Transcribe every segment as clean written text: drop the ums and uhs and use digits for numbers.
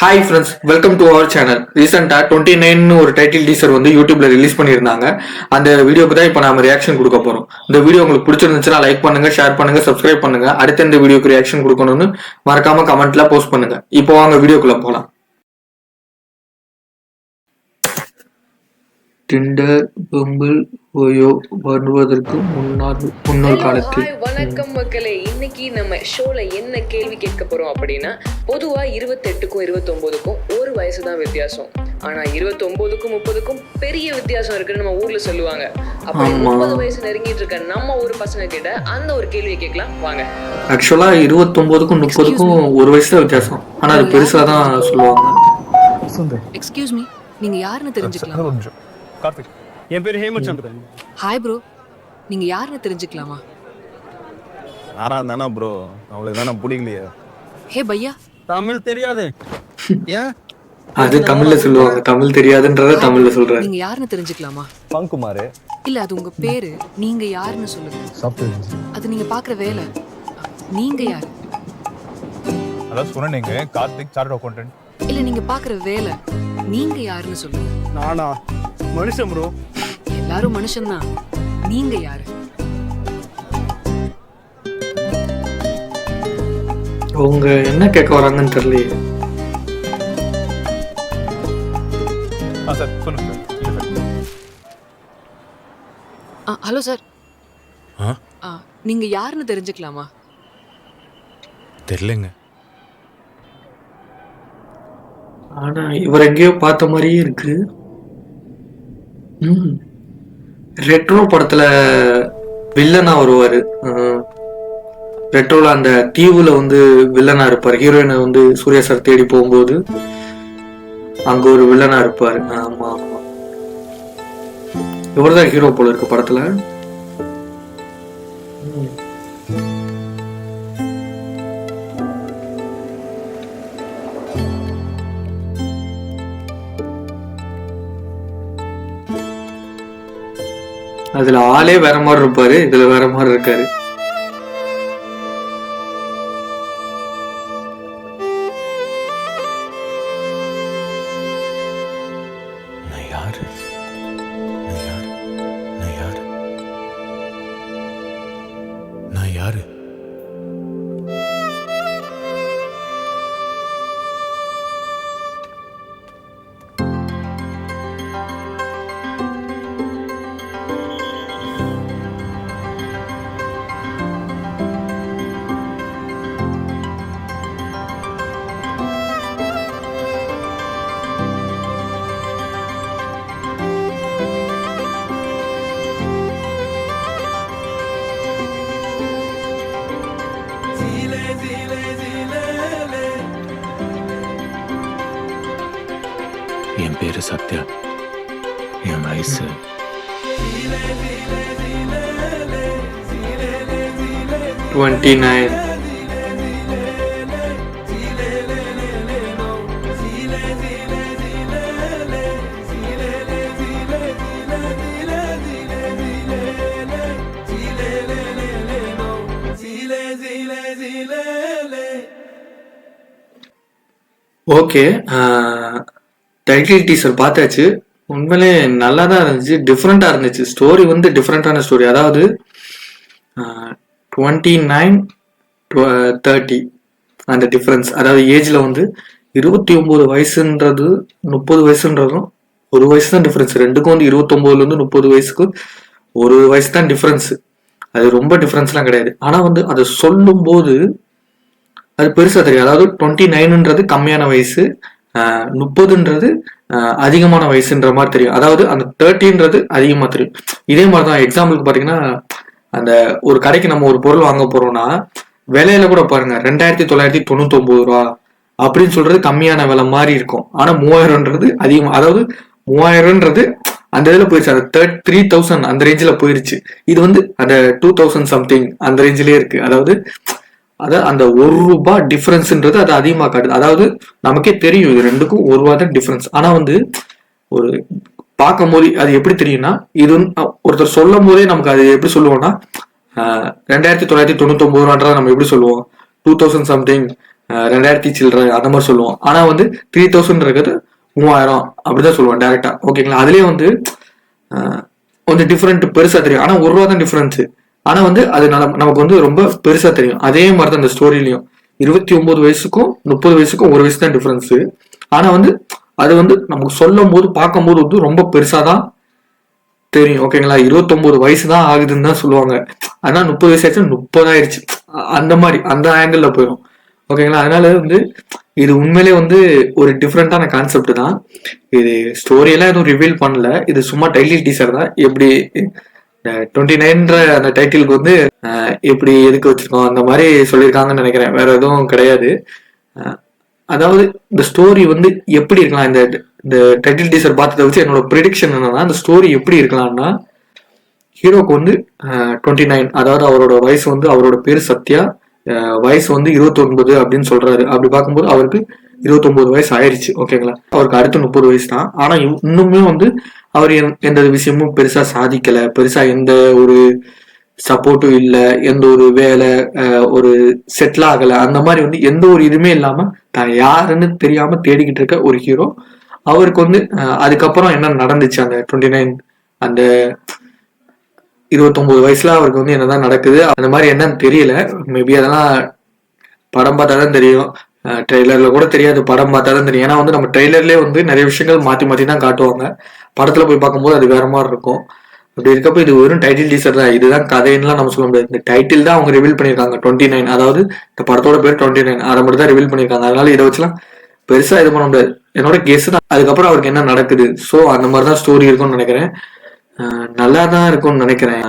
Hi friends, welcome to our channel. ரீசெண்டாக 29 ஒரு title teaser வந்து யூடியூப்ல ரிலீஸ் பண்ணியிருந்தாங்க. அந்த வீடியோக்கு தான் இப்போ நம்ம ரியாக்ஷன் கொடுக்க போறோம். இந்த வீடியோ உங்களுக்கு பிடிச்சிருந்துச்சுன்னா லைக் பண்ணுங்க, ஷேர் பண்ணுங்க, சப்ஸ்கிரைப் பண்ணுங்க. அடுத்த இந்த வீடியோக்கு ரியாக்ஷன் கொடுக்கணும்னு மறக்காம கமெண்ட்ல போஸ்ட் பண்ணுங்க. இப்போ வாங்க வீடியோக்குள்ள போலாம். டிண்டர், பம்பிள், ஓயோ வருவதற்கு முன்னொரு காலத்தில். வணக்கம் மக்களே, இன்னைக்கு நம்ம ஷோல என்ன கேள்வி கேட்க போறோம் அப்படின்னா, பொதுவா 28க்கும் 29க்கும் ஒரு வயசு தான் வித்தியாசம். ஆனா 29க்கும் 30க்கும் பெரிய வித்தியாசம் இருக்குன்னு நம்ம ஊர்ல சொல்லுவாங்க. அப்ப 30 வயசு நெருங்கிட்டு இருக்க நம்ம ஊர் பசங்க கிட்ட அந்த ஒரு கேள்வியை கேட்கலாம் வாங்க. ஆக்சுவலா 29க்கும் 30க்கும் ஒரு வயசு தான் வித்தியாசம். ஆனா அது பெருசா தான் சொல்லுவாங்க. எக்ஸ்கியூஸ் மீ, நீங்க யாருன்னு தெரிஞ்சுக்கலாம்? கார்த்திக், என் பேர் ஹேமந்த் சந்திரன். ஹாய் ப்ரோ, நீங்க யாருன்னு தெரிஞ்சுக்கலாமா? யாரா தானா ப்ரோ, அவளுக்கு தானே பிடிக்கலையே. ஹே பையா, தமிழ் தெரியாது. ஏன் அது தமிழ்ல சொல்லுவாங்க, தமிழ் தெரியாதுன்றத தமிழ்ல சொல்றாரு. நீங்க யாருன்னு தெரிஞ்சுக்கலாமா? பங்குமாரு இல்ல, அது உங்க பேரு. நீங்க யாருன்னு சொல்லுங்க. Software engineer. அது நீங்க பாக்குற வேலை. நீங்க யாரு? அதான் சொன்னேங்க, கார்த்திக் சார்ட் அக்கவுண்டன்ட். இல்ல, நீங்க பாக்குற வேலை. நீங்க யாருன்னு சொல்லுங்க. நானா மனுஷன் ப்ரோ. எல்லாரும் மனுஷன்தான். நீங்க யாரு? அவங்க என்ன கேட்க வராங்கன்னு தெரியலையே. சார் சொல்லுங்க சார். ஹலோ சார், நீங்க யாருன்னு தெரிஞ்சுக்கலாமா? தெரியலங்க. ஆனா இவர் எங்கேயோ பார்த்த மாதிரியே இருக்கு. ரெட்ரோ படத்துல வில்லனா வருவாரு. ரெட்ரோல அந்த தீவுல வந்து வில்லனா இருப்பாரு. ஹீரோயினை வந்து சூர்யா சார் தேடி போகும்போது அங்க ஒரு வில்லனா இருப்பாரு. ஆமா ஆமா, இவர்தான் ஹீரோ போல இருக்கு படத்துல. அதுல ஆளே வேற மாதிரி இருப்பாரு, இதுல வேற மாதிரி இருக்காரு. நான் யாரு? நான் யாரு? நான் யாரு? நான் யாரு? என் பேரு சத்யா. என் வயசு 29. ஓகே, டைட்டில் டீசர் பார்த்தாச்சு. உண்மையிலே நல்லா தான் இருந்துச்சு, டிஃப்ரெண்டா இருந்துச்சு. ஸ்டோரி வந்து டிஃப்ரெண்டான ஸ்டோரி. அதாவது 29, 30 அந்த டிஃப்ரென்ஸ். அதாவது ஏஜ்ல வந்து 29 வயசுன்றது 30 வயசுன்றதும் ஒரு வயசு தான் டிஃப்ரென்ஸ். ரெண்டுக்கும் வந்து 29ல இருந்து 30 வயசுக்கு ஒரு வயசு தான் டிஃப்ரென்ஸ். அது ரொம்ப டிஃப்ரென்ஸ்லாம் கிடையாது. ஆனா வந்து அதை சொல்லும் போது அது பெருசா தெரியும். அதாவது 29ன்றது கம்மியான வயசு, 30ன்றது அதிகமான வயசுன்ற மாதிரி தெரியும். அதாவது அந்த 30ன்றது அதிகமா தெரியும். இதே மாதிரிதான் எக்ஸாம்பிளுக்கு பாத்தீங்கன்னா, அந்த ஒரு கடைக்கு நம்ம ஒரு பொருள் வாங்க போறோம்னா விலையில கூட பாருங்க 2999 ரூபா அப்படின்னு சொல்றது கம்மியான விலை மாதிரி இருக்கும். ஆனா 3000ன்றது அதிகமா. அதாவது 3000ன்றது அந்த இதுல போயிருச்சு, அந்த 3000 அந்த ரேஞ்சில போயிருச்சு. இது வந்து அந்த 2000 சம்திங் அந்த ரேஞ்சிலே இருக்கு. அதாவது அந்த ₹1 டிஃபரன்ஸ்ன்றது அது அதிகமா காட்டுது. அதாவது நமக்கே தெரியும் இது ரெண்டுக்கும் ₹1 தான் டிஃபரன்ஸ். ஆனா வந்து ஒரு பார்க்கும் போது அது எப்படி தெரியும்னா, இது ஒருத்தர் சொல்லும் போதே நமக்கு அது எப்படி சொல்லுவோம்னா, 2999 ரூபான்றத நம்ம எப்படி சொல்லுவோம், 2000 சம்திங் 2000 சில்லற அந்த மாதிரி சொல்லுவோம். ஆனா வந்து 3000 இருக்கிறது 3000 அப்படிதான் சொல்லுவோம் டேரக்டா. ஓகேங்களா? அதுலயே வந்து கொஞ்சம் டிஃபரெண்ட் பெருசா தெரியும். ஆனா ₹1 தான் டிஃபரன்ஸ். ஆனா வந்து அது நமக்கு வந்து ரொம்ப பெருசா தெரியும். அதே மாதிரி தான் இந்த ஸ்டோரிலையும் 29 வயசுக்கும் 30 வயசுக்கும் 1 வயசு தான் டிஃபரன்ஸ். ஆனா வந்து அது வந்து நமக்கு சொல்லும் போது பார்க்கும்போது வந்து ரொம்ப பெருசா தான் தெரியும். ஓகேங்களா? 29 வயசு தான் ஆகுதுன்னு தான் சொல்லுவாங்க. ஆனா 30 வயசு ஆச்சு 30 ஆயிடுச்சு. அந்த மாதிரி அந்த ஆங்கிள் போயிடும். ஓகேங்களா? அதனால வந்து இது உண்மையிலே வந்து ஒரு டிஃப்ரெண்டான கான்செப்ட் தான். இது ஸ்டோரி எல்லாம் எதுவும் ரிவீல் பண்ணல. இது சும்மா டைட்டில் டீசர் தான். எப்படி 29ன்ற அந்த டைட்டிலுக்கு வந்து எப்படி எதுக்கு வச்சிருக்கோம் அந்த மாதிரி சொல்லியிருக்காங்கன்னு நினைக்கிறேன். வேற எதுவும் கிடையாது. அதாவது இந்த ஸ்டோரி வந்து எப்படி இருக்கலாம், இந்த டைட்டில் டீசர் பார்த்ததை வச்சு என்னோட ப்ரிடிக்ஷன் என்னன்னா, இந்த ஸ்டோரி எப்படி இருக்கலாம்னா, ஹீரோக்கு வந்து 29, அதாவது அவரோட வயசு வந்து அவரோட பேர் சத்யா, வயசு வந்து 29 அப்படின்னு சொல்றாரு. அப்படி பார்க்கும்போது அவருக்கு 29 வயசு ஆயிடுச்சு. ஓகேங்களா? அவருக்கு அடுத்து 30 வயசு தான். ஆனா இன்னுமே வந்து அவர் எந்த விஷயமும் பெருசா சாதிக்கல, பெருசா எந்த ஒரு சப்போர்ட்டும் இல்ல, எந்த ஒரு வேலை ஒரு செட்டில் ஆகல, அந்த மாதிரி வந்து எந்த ஒரு இதுவுமே இல்லாம தான் யாருன்னு தெரியாம தேடிக்கிட்டு இருக்க ஒரு ஹீரோ. அவருக்கு வந்து அதுக்கப்புறம் என்ன நடந்துச்சு அந்த 29 அந்த 29 வயசுல அவருக்கு வந்து என்னதான் நடக்குது அந்த மாதிரி என்னன்னு தெரியல. மேபி அதெல்லாம் படம் பார்த்தா தான் தெரியும். ட்ரெய்லர்ல கூட தெரியாது, படம் பார்த்தா தான் தெரியும். ஏன்னா வந்து நம்ம ட்ரெய்லர்லேயே வந்து நிறைய விஷயங்கள் மாத்தி மாத்தி தான் காட்டுவாங்க. படத்துல போய் பார்க்கும்போது அது வேற மாதிரி இருக்கும். அப்படி இருக்கப்ப இது வெறும் டைட்டில் டீசர் தான். இதுதான் கதைன்னுலாம் நம்ம சொல்ல முடியாது. இந்த டைட்டில் தான் அவங்க ரிவீல் பண்ணியிருக்காங்க 29, அதாவது இந்த படத்தோட பேர் 29, அதை மட்டும் தான் ரிவீல் பண்ணியிருக்காங்க. அதனால இதை வச்சுலாம் பெருசா இது பண்ண முடியாது. என்னோட கெஸ் தான். அதுக்கப்புறம் அவருக்கு என்ன நடக்குது, ஸோ அந்த மாதிரி தான் ஸ்டோரி இருக்கும்னு நினைக்கிறேன். நல்லா தான் இருக்கும்னு நினைக்கிறேன்.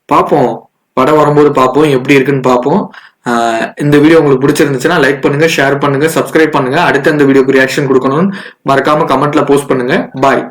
பார்ப்போம், படம் வரும்போது பார்ப்போம் எப்படி இருக்குன்னு பார்ப்போம். இந்த வீடியோ உங்களுக்கு பிடிச்சிருந்துச்சுன்னா லைக் பண்ணுங்க, ஷேர் பண்ணுங்க, சப்ஸ்கிரைப் பண்ணுங்க. அடுத்த இந்த வீடியோக்கு ரியாக்ஷன் கொடுக்கணும்னு மறக்காம கமெண்ட்ல போஸ்ட் பண்ணுங்க. பாய்.